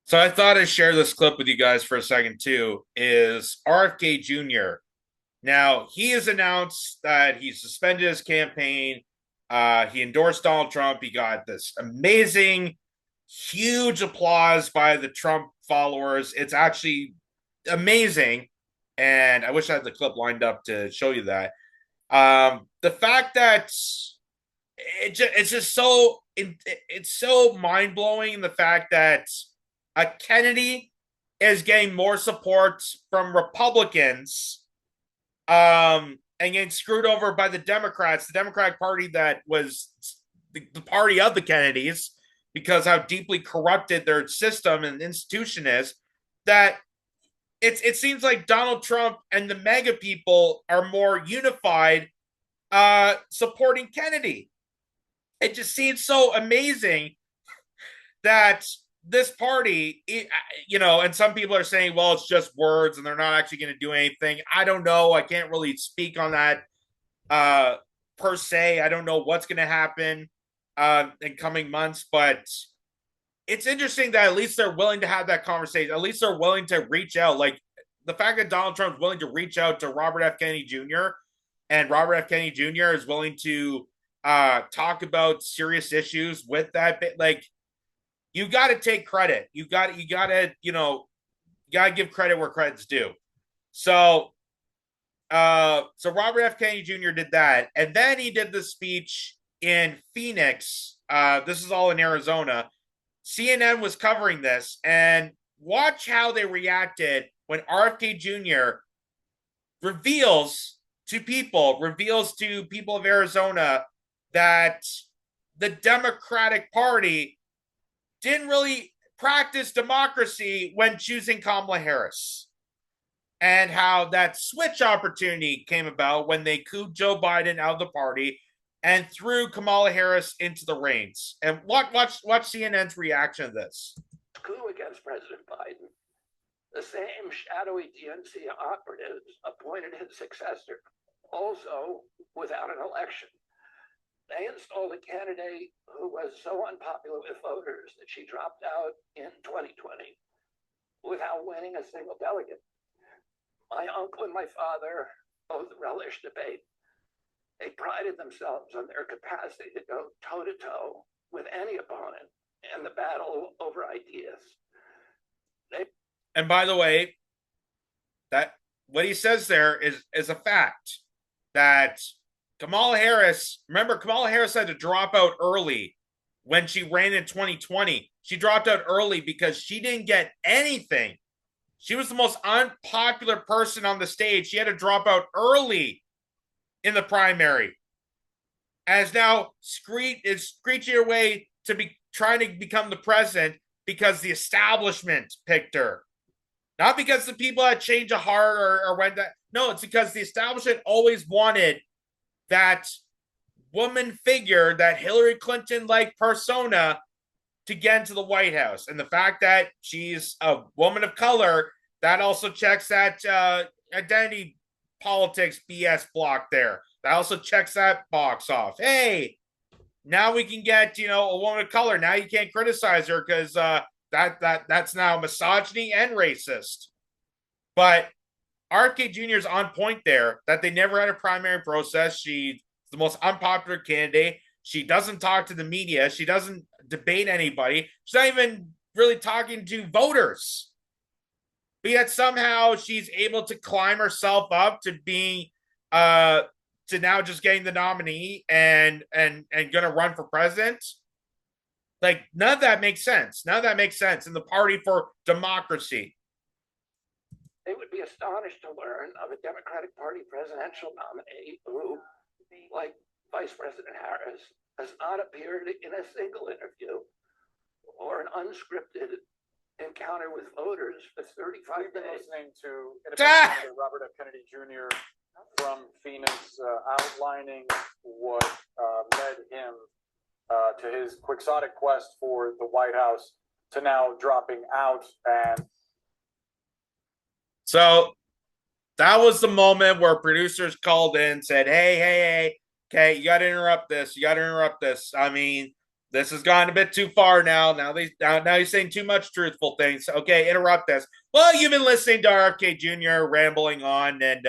So I thought I'd share this clip with you guys for a second too. Is RFK Jr. Now he has announced that he suspended his campaign. He endorsed Donald Trump. He got this amazing, huge applause by the Trump followers. It's actually amazing, and I wish I had the clip lined up to show you that. The fact that it's just so it's so mind blowing. The fact that a Kennedy is getting more support from Republicans, and getting screwed over by the Democrats, the Democratic Party that was the party of the Kennedys, because how deeply corrupted their system and institution is. That it seems like Donald Trump and the MAGA people are more unified, supporting Kennedy. It just seems so amazing that this party, and some people are saying, well, it's just words and they're not actually going to do anything. I don't know. I can't really speak on that per se. I don't know what's going to happen in coming months, but it's interesting that at least they're willing to have that conversation. At least they're willing to reach out. Like the fact that Donald Trump's willing to reach out to Robert F. Kennedy Jr. and Robert F. Kennedy Jr. is willing to talk about serious issues with that. Like, you got to take credit. You got to give credit where credit's due. So, so Robert F. Kennedy Jr. did that, and then he did the speech in Phoenix. This is all in Arizona. CNN was covering this, and watch how they reacted when RFK Jr. reveals to people of Arizona that the Democratic Party didn't really practice democracy when choosing Kamala Harris, and how that switch opportunity came about when they cooed Joe Biden out of the party and threw Kamala Harris into the reins. And watch CNN's reaction to this. Coup against President Biden. The same shadowy DNC operatives appointed his successor, also without an election. They installed a candidate who was so unpopular with voters that she dropped out in 2020 without winning a single delegate. My uncle and my father both relished debate. They prided themselves on their capacity to go toe-to-toe with any opponent in the battle over ideas. And by the way, that what he says there is a fact. That Kamala Harris had to drop out early when she ran in 2020. She dropped out early because she didn't get anything. She was the most unpopular person on the stage. She had to drop out early in the primary. As now screeching her way to be trying to become the president because the establishment picked her. Not because the people had changed a heart or went that. No, it's because the establishment always wanted that woman figure, that Hillary Clinton-like persona, to get into the White House. And the fact that she's a woman of color, that also checks that identity politics BS block there. That also checks that box off. Hey, now we can get, a woman of color. Now you can't criticize her because that's now misogyny and racist. But RFK Jr. is on point there, that they never had a primary process. She's the most unpopular candidate. She doesn't talk to the media. She doesn't debate anybody. She's not even really talking to voters. But yet somehow she's able to climb herself up to being to now just getting the nominee and gonna run for president. Like, none of that makes sense. None of that makes sense in the party for democracy. They would be astonished to learn of a Democratic Party presidential nominee who, like Vice President Harris, has not appeared in a single interview or an unscripted encounter with voters for 35 We've been days. listening to Robert F. Kennedy Jr. from Phoenix outlining what led him to his quixotic quest for the White House to now dropping out. And so that was the moment where producers called in and said, hey, okay, you got to interrupt this. I mean, this has gone a bit too far now. Now he's saying too much truthful things. Okay, interrupt this. Well, you've been listening to RFK Jr. rambling on, let's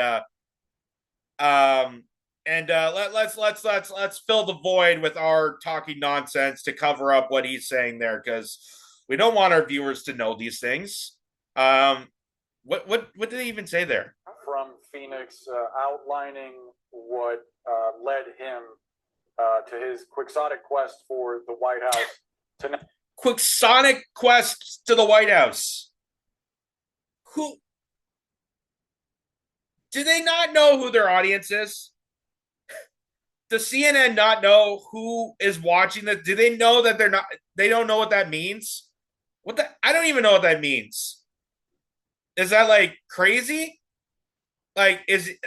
fill the void with our talking nonsense to cover up what he's saying there, because we don't want our viewers to know these things. What did he even say there? From Phoenix, outlining what led him to his quixotic quest for the White House. Quixotic quest to the White House. Who do they not know who their audience is? Does CNN not know who is watching this? Do they know that they don't know what that means? I don't even know what that means. Is that like crazy? Like, is it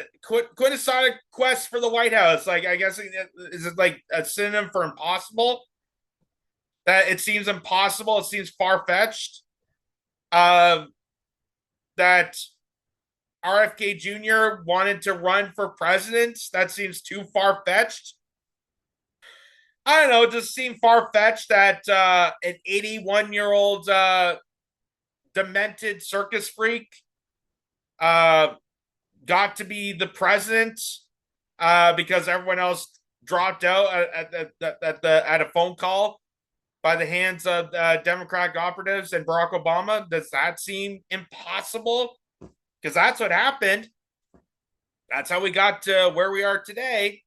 quixotic quest for the White House? Like, I guess, is it like a synonym for impossible? That it seems impossible. It seems far-fetched. That RFK Jr. wanted to run for president. That seems too far-fetched. I don't know. It just seemed far-fetched that an 81-year-old demented circus freak got to be the president because everyone else dropped out at a phone call by the hands of Democratic operatives and Barack Obama. Does that seem impossible? Because that's what happened. That's how we got to where we are today.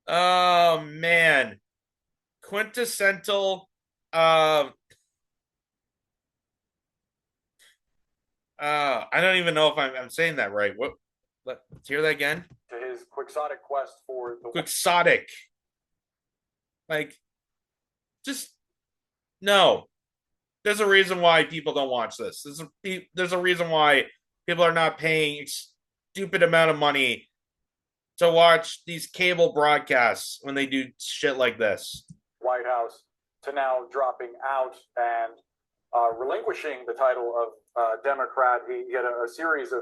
Oh, man. Quintessential. I don't even know if I'm saying that right. Let's hear that again. To his quixotic quest for the quixotic. Like, just no. There's a reason why people don't watch this. There's a reason why people are not paying stupid amount of money to watch these cable broadcasts when they do shit like this. White House to now dropping out and relinquishing the title of Democrat. He had a series of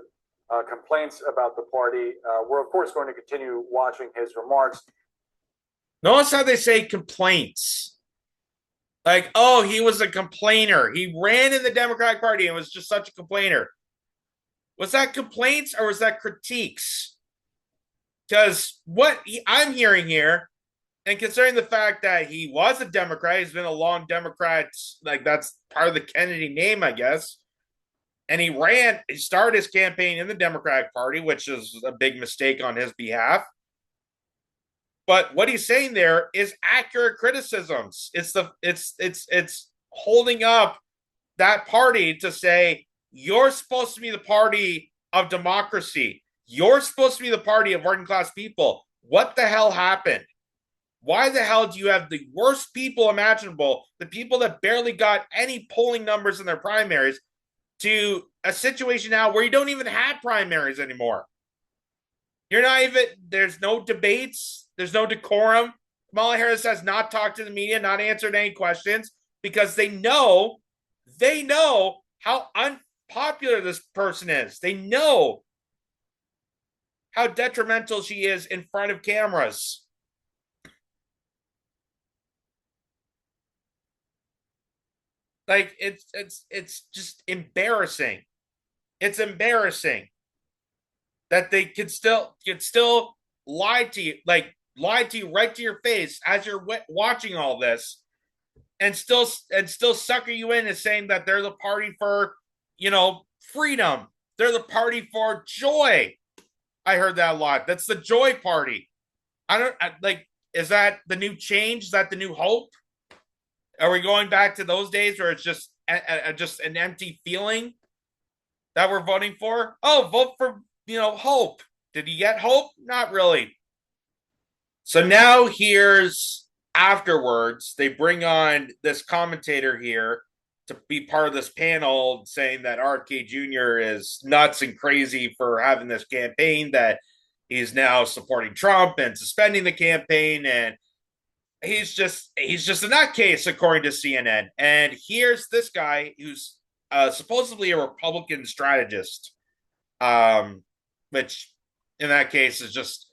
complaints about the party. We're, of course, going to continue watching his remarks. Notice how they say complaints. Like, oh, he was a complainer. He ran in the Democratic Party and was just such a complainer. Was that complaints or was that critiques? Because what I'm hearing here, and considering the fact that he was a Democrat, he's been a long Democrat, like that's part of the Kennedy name, I guess. And he started his campaign in the Democratic Party, which is a big mistake on his behalf. But what he's saying there is accurate criticisms. It's holding up that party to say, you're supposed to be the party of democracy. You're supposed to be the party of working class people. What the hell happened? Why the hell do you have the worst people imaginable, the people that barely got any polling numbers in their primaries, to a situation now where you don't even have primaries anymore? You're not even, there's no debates. There's no decorum. Kamala Harris has not talked to the media, not answered any questions, because they know how unpopular this person is. They know how detrimental she is in front of cameras. Like, it's just embarrassing. It's embarrassing that they could still lie to you, like lie to you right to your face as you're watching all this, and still sucker you in as saying that they're the party for, freedom. They're the party for joy. I heard that a lot. That's the joy party. Is that the new change? Is that the new hope? Are we going back to those days where it's just an empty feeling that we're voting for? Oh, vote for, hope. Did he get hope? Not really. So now here's afterwards, they bring on this commentator here to be part of this panel saying that RFK Jr. is nuts and crazy for having this campaign, that he's now supporting Trump and suspending the campaign, and he's just a nutcase, according to CNN. And here's this guy who's supposedly a Republican strategist, which in that case is just,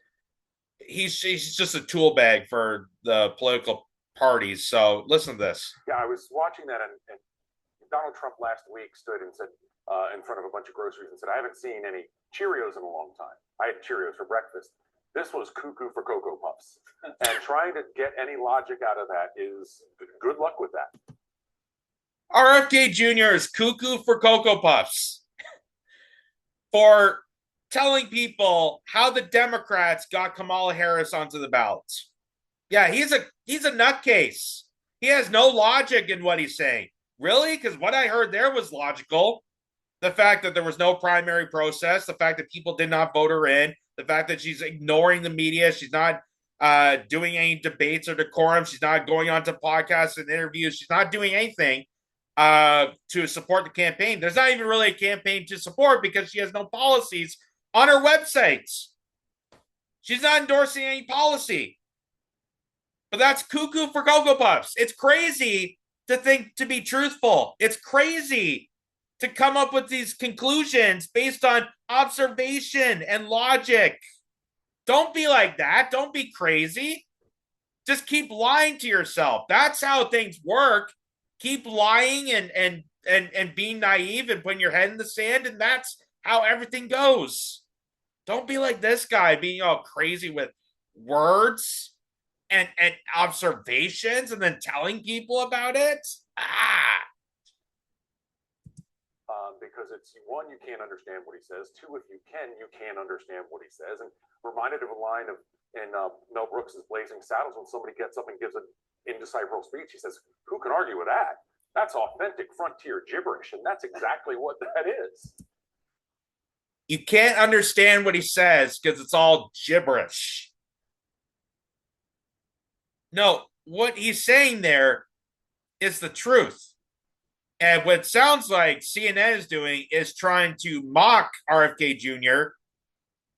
he's just a tool bag for the political parties. So listen to this. Yeah, I was watching that, and Donald Trump last week stood and said in front of a bunch of groceries and said, "I haven't seen any Cheerios in a long time. I had Cheerios for breakfast." This was cuckoo for Cocoa Puffs, and trying to get any logic out of that is good luck with that. RFK Jr. is cuckoo for Cocoa Puffs for telling people how the Democrats got Kamala Harris onto the ballot. Yeah, he's a nutcase. He has no logic in what he's saying. Really? Because what I heard there was logical. The fact that there was no primary process, the fact that people did not vote her in, the fact that she's ignoring the media, she's not doing any debates or decorum, she's not going on to podcasts and interviews, she's not doing anything to support the campaign. There's not even really a campaign to support because she has no policies on her websites. She's not endorsing any policy. But that's cuckoo for Cocoa Puffs. It's crazy to think to be truthful. It's crazy to come up with these conclusions based on observation and logic. Don't be like that. Don't be crazy. Just keep lying to yourself. That's how things work. Keep lying and being naive and putting your head in the sand, and that's how everything goes. Don't be like this guy being all crazy with words and observations and then telling people about it. Because it's one, you can't understand what he says. Two, if you can understand what he says. And reminded of a line of in Mel Brooks's Blazing Saddles when somebody gets up and gives an indecipherable speech. He says, "Who can argue with that? That's authentic frontier gibberish," and that's exactly what that is. You can't understand what he says because it's all gibberish. No, what he's saying there is the truth. And what it sounds like CNN is doing is trying to mock RFK Jr.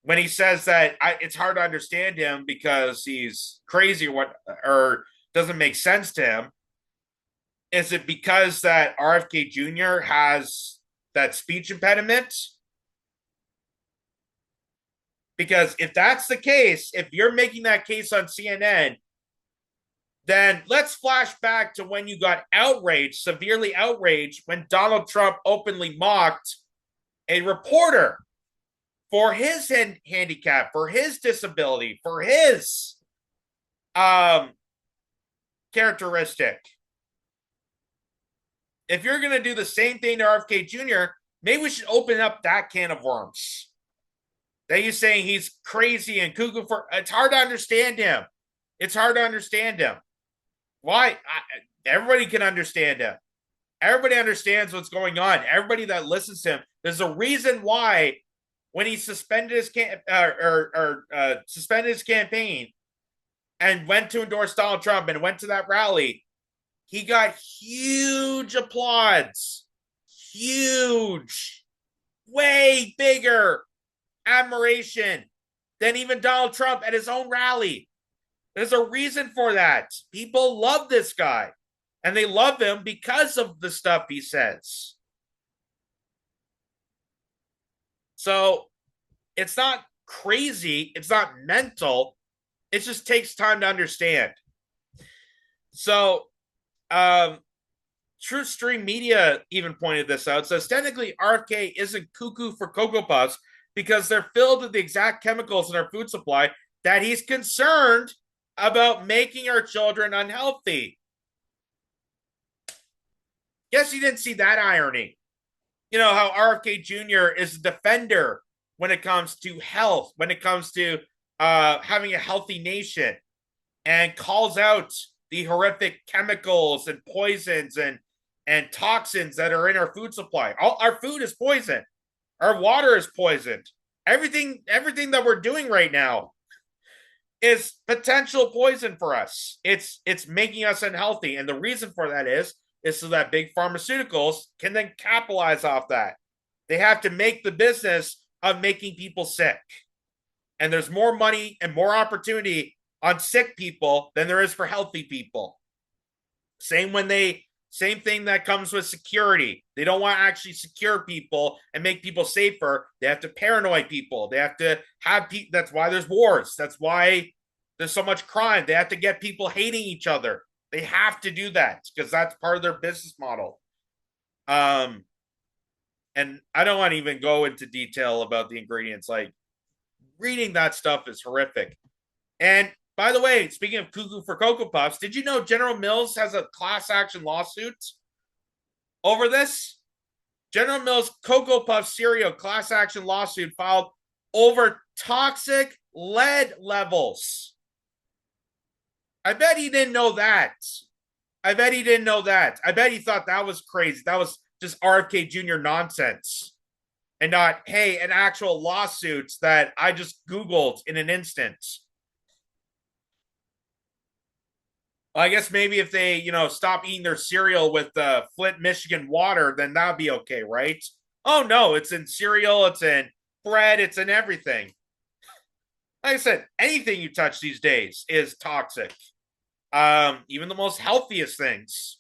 when he says that it's hard to understand him because he's crazy or doesn't make sense to him. Is it because that RFK Jr. has that speech impediment? Because if that's the case, if you're making that case on CNN, then let's flash back to when you got outraged, severely outraged, when Donald Trump openly mocked a reporter for his handicap, for his disability, for his characteristic. If you're going to do the same thing to RFK Jr., maybe we should open up that can of worms. That you're saying he's crazy and cuckoo for, it's hard to understand him. It's hard to understand him. Why? Everybody can understand him. Everybody understands what's going on. Everybody that listens to him. There's a reason why when he suspended his suspended his campaign and went to endorse Donald Trump and went to that rally, he got huge applause. Huge. Way bigger admiration than even Donald Trump at his own rally. There's a reason for that. People love this guy, and they love him because of the stuff he says. So it's not crazy. It's not mental. It just takes time to understand. So True Stream Media even pointed this out. Says technically RFK isn't cuckoo for Cocoa Puffs because they're filled with the exact chemicals in our food supply that he's concerned about making our children unhealthy. Guess you didn't see that irony. You know how RFK Jr. is a defender when it comes to health, when it comes to having a healthy nation, and calls out the horrific chemicals and poisons and toxins that are in our food supply. Our food is poisoned. Our water is poisoned. Everything that we're doing right now is potential poison for us. It's making us unhealthy. And the reason for that is so that big pharmaceuticals can then capitalize off that. They have to make the business of making people sick. And there's more money and more opportunity on sick people than there is for healthy people. Same thing that comes with security. They don't want to actually secure people and make people safer. They have to paranoid people. They have to have people. That's why there's wars. That's why there's so much crime. They have to get people hating each other. They have to do that because that's part of their business model. And I don't want to even go into detail about the ingredients. Like, reading that stuff is horrific. And by the way, speaking of cuckoo for Cocoa Puffs, did you know General Mills has a class action lawsuit over this? General Mills Cocoa Puff cereal class action lawsuit filed over toxic lead levels. I bet he didn't know that. I bet he didn't know that. I bet he thought that was crazy. That was just RFK Jr. nonsense. And not, hey, an actual lawsuit that I just Googled in an instant. Well, I guess maybe if they, stop eating their cereal with Flint, Michigan water, then that'd be okay, right? Oh no, it's in cereal, it's in bread, it's in everything. Like I said, anything you touch these days is toxic. Even the most healthiest things.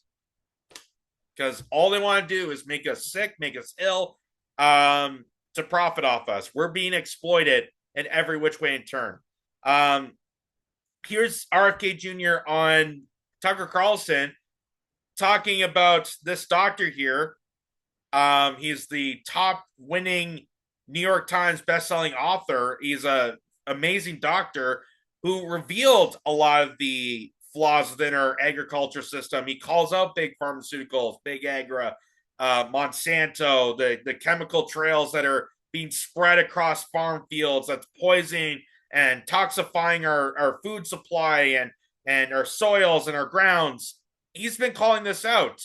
Because all they want to do is make us sick, make us ill, to profit off us. We're being exploited in every which way and turn. Here's RFK Jr. on Tucker Carlson talking about this doctor here. He's the top winning New York Times bestselling author. He's an amazing doctor who revealed a lot of the flaws within our agriculture system. He calls out big pharmaceuticals, big agri, Monsanto, the chemical trails that are being spread across farm fields that's poisoning and toxifying our food supply and our soils and our grounds. He's been calling this out.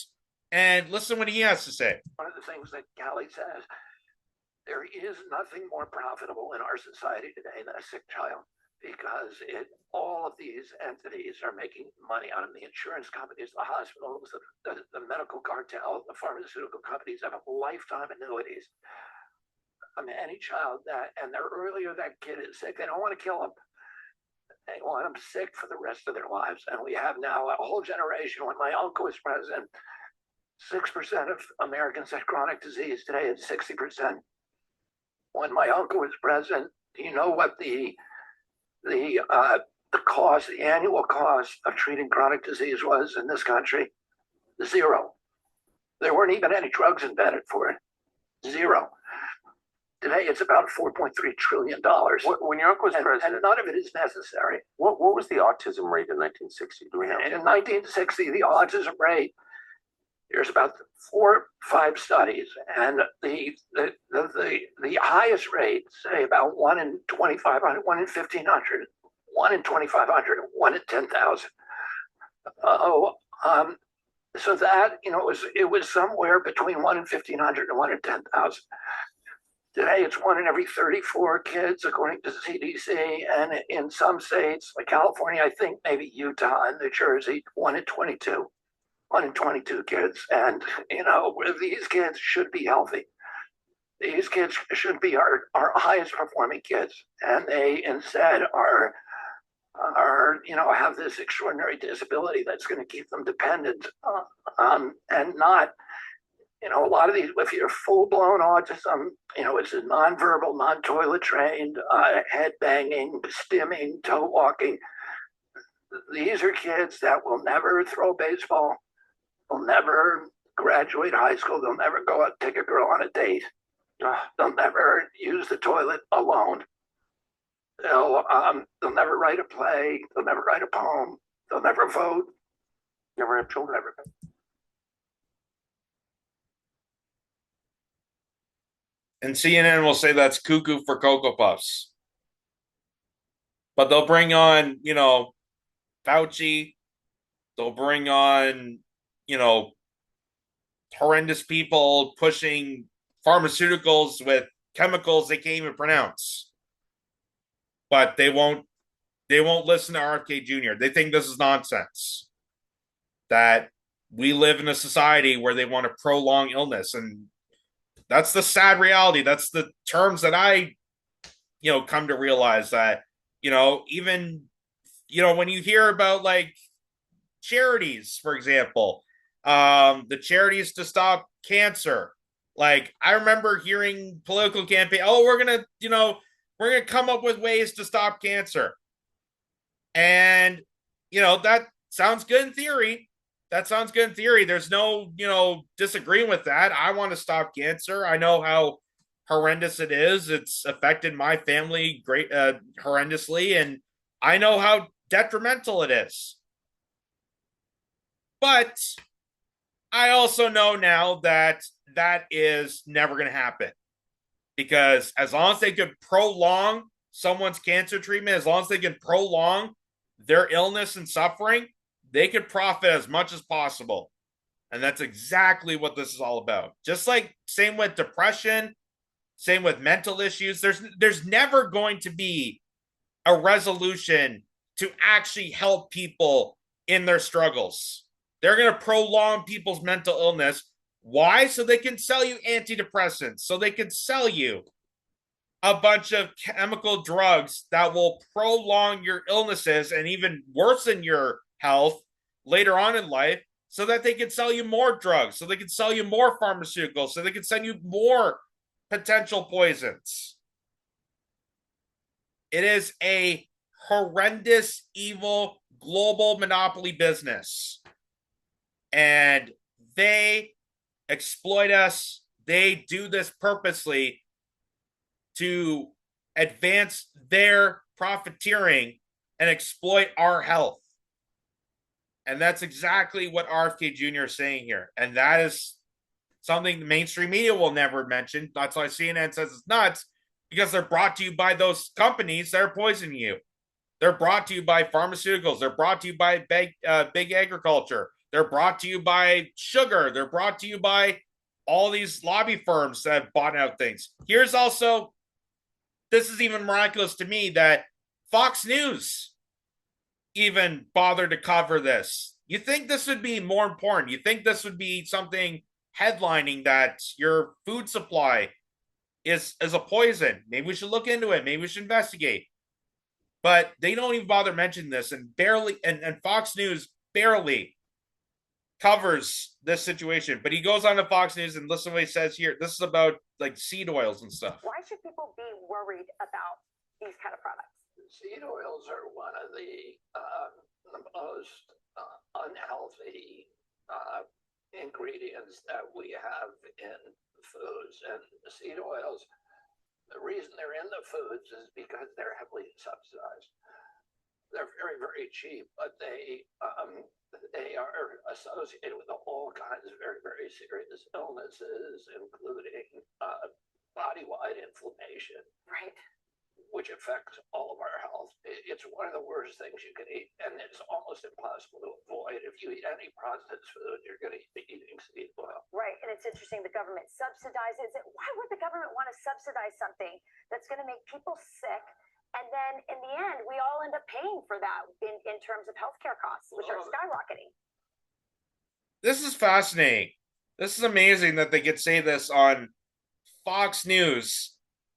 And listen what he has to say. One of the things that Callie says, there is nothing more profitable in our society today than a sick child, because all of these entities are making money on them. The insurance companies, the hospitals, the medical cartel, the pharmaceutical companies have lifetime annuities. I mean, any child and the earlier that kid is sick, they don't want to kill them. They want them sick for the rest of their lives. And we have now a whole generation. When my uncle was president, 6% of Americans had chronic disease. Today it's 60%. When my uncle was president, do you know what the cost, the annual cost of treating chronic disease was in this country? Zero. There weren't even any drugs invented for it. Zero. Today, it's about $4.3 trillion. When your uncle was president, and none of it is necessary. what was the autism rate in 1960? Do we know? In 1960, the autism rate, there's about 4 or 5 studies, and the highest rate, say about 1 in 2,500, 1 in 1,500, 1 in 2,500, 1 in 10,000. So that, it was somewhere between 1 in 1,500 and 1 in 10,000. Today, it's 1 in every 34 kids, according to CDC. And in some states, like California, I think maybe Utah and New Jersey, 1 in 22. 1 in 22 kids. And, these kids should be healthy. These kids should be our highest performing kids. And they instead are have this extraordinary disability that's going to keep them dependent and not. A lot of these, if you're full-blown autism, it's a nonverbal, non-toilet trained, head banging, stimming, toe walking. These are kids that will never throw baseball, will never graduate high school, they'll never go out and take a girl on a date, they'll never use the toilet alone, they'll never write a play, they'll never write a poem, they'll never vote, never have children, never. And CNN will say that's cuckoo for Cocoa Puffs. But they'll bring on, Fauci. They'll bring on, horrendous people pushing pharmaceuticals with chemicals they can't even pronounce. But they won't listen to RFK Jr. They think this is nonsense. That we live in a society where they want to prolong illness, and that's the sad reality. That's the terms that I, come to realize that, even, when you hear about like charities, for example, the charities to stop cancer. Like, I remember hearing political campaign, we're going to come up with ways to stop cancer. And, that sounds good in theory. That sounds good in theory. There's no, disagreeing with that. I want to stop cancer. I know how horrendous it is. It's affected my family horrendously, and I know how detrimental it is. But I also know now that that is never going to happen, because as long as they could prolong someone's cancer treatment, as long as they can prolong their illness and suffering, they could profit as much as possible. And that's exactly what this is all about. Just like same with depression, same with mental issues. There's never going to be a resolution to actually help people in their struggles. They're going to prolong people's mental illness. Why? So they can sell you antidepressants, so they can sell you a bunch of chemical drugs that will prolong your illnesses and even worsen your health later on in life, so that they can sell you more drugs, so they can sell you more pharmaceuticals, so they can send you more potential poisons. It is a horrendous, evil, global monopoly business. And they exploit us. They do this purposely to advance their profiteering and exploit our health. And that's exactly what RFK Jr. is saying here. And that is something the mainstream media will never mention. That's why CNN says it's nuts, because they're brought to you by those companies that are poisoning you. They're brought to you by pharmaceuticals. They're brought to you by big agriculture. They're brought to you by sugar. They're brought to you by all these lobby firms that have bought out things. Here's also, this is even miraculous to me, that Fox News even bothered to cover this. You think this would be more important? You think this would be something headlining, that your food supply is a poison? Maybe we should look into it. Maybe we should investigate. But they don't even bother mentioning this, and Fox News barely covers this situation. But he goes on to Fox News, and listen to what he says here. This is about like seed oils and stuff. Why should people be worried about these kind of products? Seed oils are one of the most unhealthy ingredients that we have in foods. And seed oils, the reason they're in the foods is because they're heavily subsidized. They're very, very cheap, but they are associated with all kinds of very, very serious illnesses, including body-wide inflammation. Right. Which affects all of our health. It's one of the worst things you can eat, and it's almost impossible to avoid. If you eat any processed food, you're going to be eating seed oil. Right, and it's interesting the government subsidizes it. Why would the government want to subsidize something that's going to make people sick? And then in the end, we all end up paying for that in terms of healthcare costs, which are skyrocketing. This is fascinating. This is amazing that they could say this on Fox News.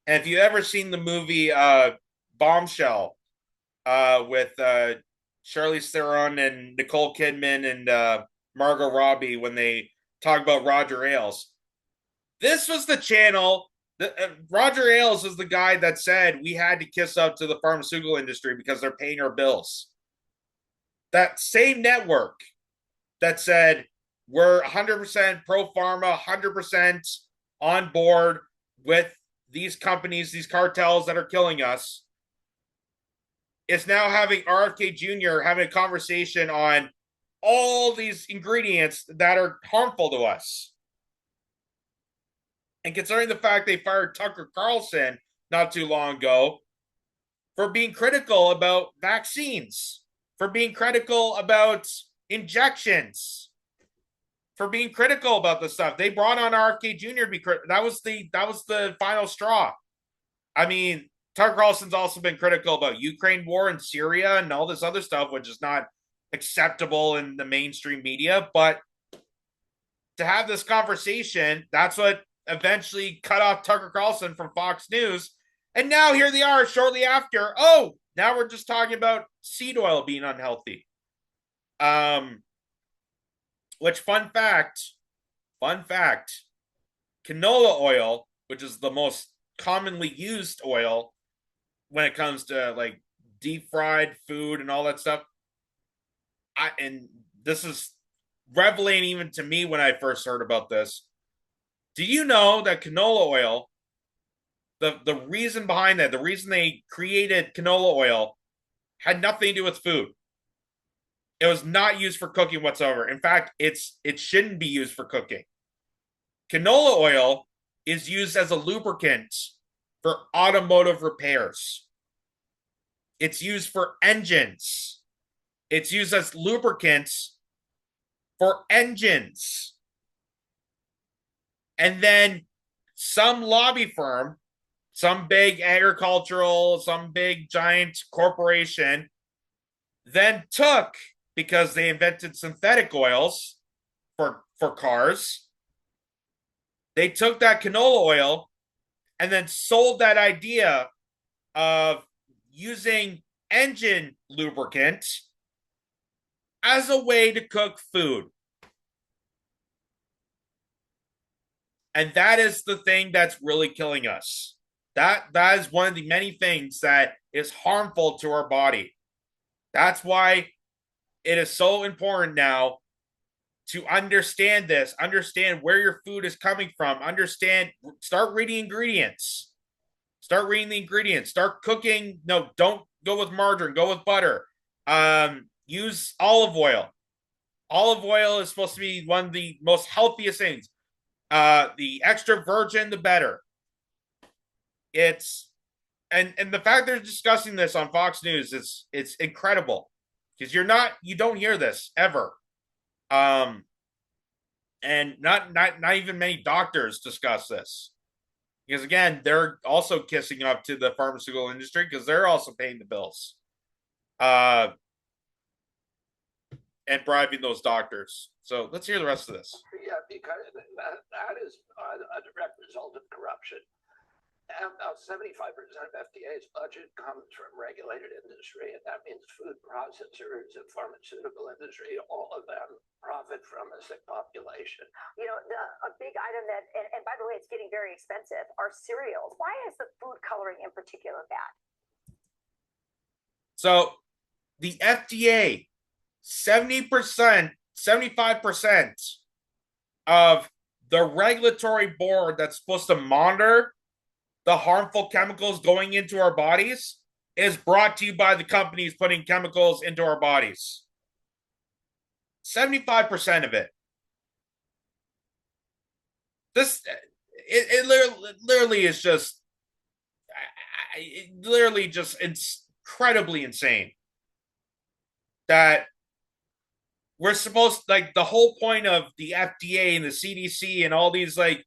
And if you've ever seen the movie Bombshell with Charlize Theron and Nicole Kidman and Margot Robbie, when they talk about Roger Ailes, this was the channel. Roger Ailes was the guy that said we had to kiss up to the pharmaceutical industry because they're paying our bills. That same network that said we're 100% pro-pharma, 100% on board with these companies, these cartels that are killing us, is now having RFK Jr. having a conversation on all these ingredients that are harmful to us. And considering the fact they fired Tucker Carlson not too long ago for being critical about vaccines, for being critical about injections, for being critical about this stuff. They brought on RFK Jr. to be critical. That was the final straw. I mean, Tucker Carlson's also been critical about Ukraine war and Syria and all this other stuff, which is not acceptable in the mainstream media. But to have this conversation, that's what eventually cut off Tucker Carlson from Fox News. And now here they are shortly after. Oh, now we're just talking about seed oil being unhealthy. Which, fun fact, canola oil, which is the most commonly used oil when it comes to like deep fried food and all that stuff. And this is reveling even to me when I first heard about this. Do you know that canola oil, the reason behind that, the reason they created canola oil had nothing to do with food. It was not used for cooking whatsoever. In fact, it shouldn't be used for cooking. Canola oil is used as a lubricant for automotive repairs. It's used for engines. It's used as lubricants for engines. And then some lobby firm, some big agricultural, some big giant corporation then took, because they invented synthetic oils for cars, they took that canola oil and then sold that idea of using engine lubricant as a way to cook food. And that is the thing that's really killing us. That is one of the many things that is harmful to our body. That's why it is so important now to understand this, understand where your food is coming from, start reading ingredients. Start reading the ingredients. Start cooking. No, don't go with margarine, go with butter. Use olive oil. Olive oil is supposed to be one of the most healthiest things. The extra virgin, the better. It's and the fact they're discussing this on Fox News it's incredible, because you don't hear this ever. And not even many doctors discuss this, because again, they're also kissing up to the pharmaceutical industry because they're also paying the bills, and bribing those doctors. So let's hear the rest of this. Yeah, because that is a direct result of corruption. About 75% of FDA's budget comes from regulated industry, and that means food processors and pharmaceutical industry. All of them profit from a sick population. You know, a big item that, and by the way, it's getting very expensive, are cereals. Why is the food coloring in particular bad? So the FDA, 70%, 75% of the regulatory board that's supposed to monitor the harmful chemicals going into our bodies is brought to you by the companies putting chemicals into our bodies. 75% of it. It literally is just, it's incredibly insane that we're supposed, like, the whole point of the FDA and the CDC and all these, like,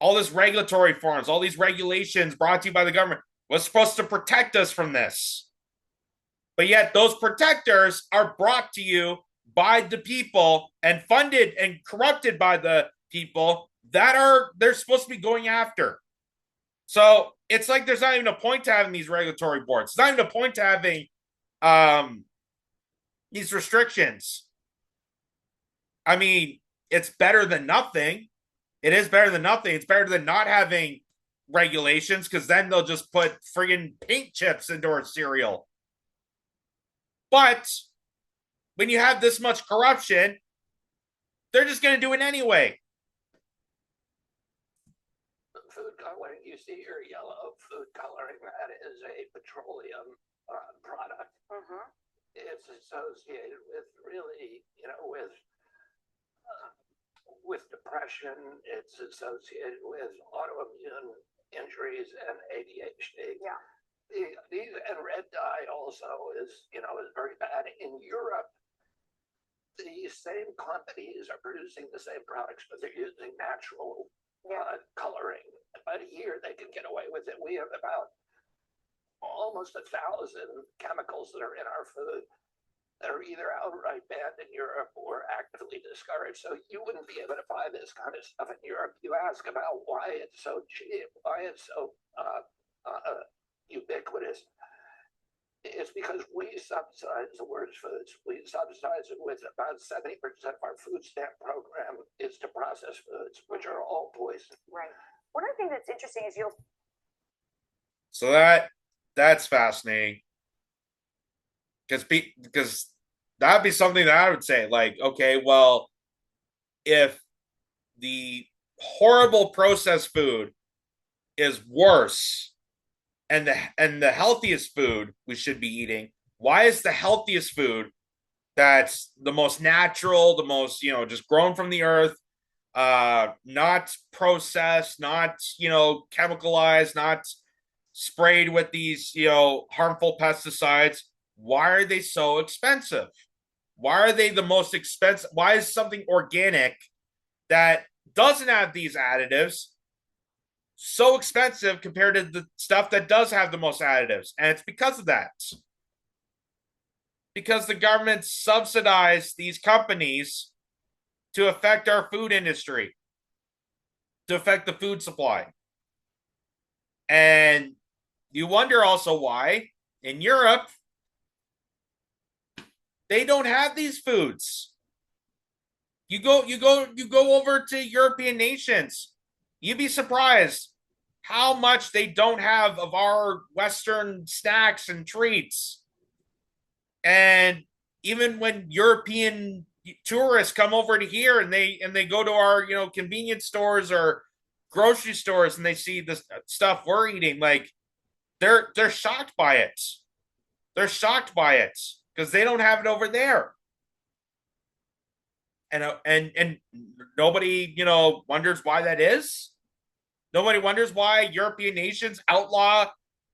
all this regulatory forms, all these regulations brought to you by the government was supposed to protect us from this. But yet those protectors are brought to you by the people and funded and corrupted by the people that they're supposed to be going after. So it's like there's not even a point to having these regulatory boards. It's not even a point to having these restrictions. I mean, it's better than nothing. It is better than nothing. It's better than not having regulations, because then they'll just put friggin' paint chips into our cereal. But when you have this much corruption, they're just going to do it anyway. Food coloring, you see here yellow food coloring, that is a petroleum product. Mm-hmm. It's associated with really, with depression. It's associated with autoimmune injuries and ADHD. Yeah. And red dye also is very bad. In Europe, the same companies are producing the same products, but they're using natural coloring. But here they can get away with it. We have about almost 1,000 chemicals that are in our food that are either outright banned in Europe or actively discouraged. So you wouldn't be able to buy this kind of stuff in Europe. You ask about why it's so cheap, why it's so ubiquitous. It's because we subsidize the worst foods. We subsidize it with about 70% of our food stamp program is to process foods, which are all poison. Right. One of the things that's interesting is So that's fascinating. because that'd be something that I would say, like, okay, well, if the horrible processed food is worse and the healthiest food we should be eating, why is the healthiest food that's the most natural, the most, just grown from the earth, not processed, not, chemicalized, not sprayed with these, harmful pesticides, why are they so expensive? Why are they the most expensive? Why is something organic that doesn't have these additives so expensive compared to the stuff that does have the most additives? And it's because of that. Because the government subsidized these companies to affect our food industry, to affect the food supply. And you wonder also why in Europe they don't have these foods. You go over to European nations, you'd be surprised how much they don't have of our Western snacks and treats. And even when European tourists come over to here and they go to our, convenience stores or grocery stores and they see the stuff we're eating, like they're shocked by it. They're shocked by it because they don't have it over there. And nobody, wonders why that is. Nobody wonders why European nations outlaw,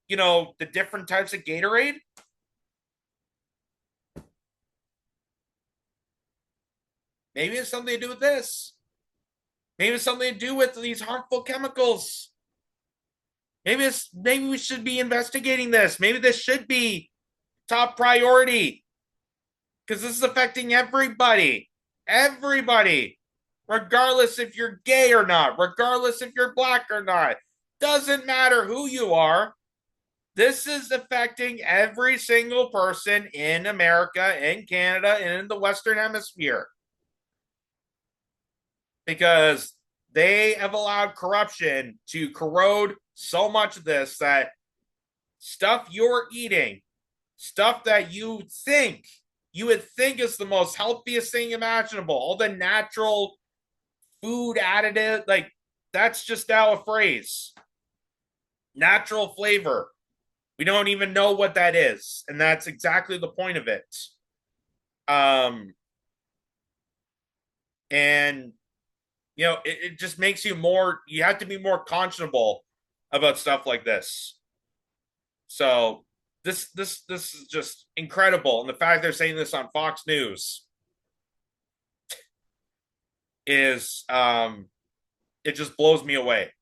the different types of Gatorade. Maybe it's something to do with this. Maybe it's something to do with these harmful chemicals. Maybe we should be investigating this. Maybe this should be top priority because this is affecting everybody. Everybody, regardless if you're gay or not, regardless if you're black or not, doesn't matter who you are. This is affecting every single person in America, in Canada, and in the Western Hemisphere. Because they have allowed corruption to corrode so much of this that stuff you're eating, stuff that you would think is the most healthiest thing imaginable, all the natural food additive, like that's just now a phrase. Natural flavor. We don't even know what that is. And that's exactly the point of it. And it just makes you have to be more conscionable about stuff like this. So this is just incredible. And the fact they're saying this on Fox News is it just blows me away.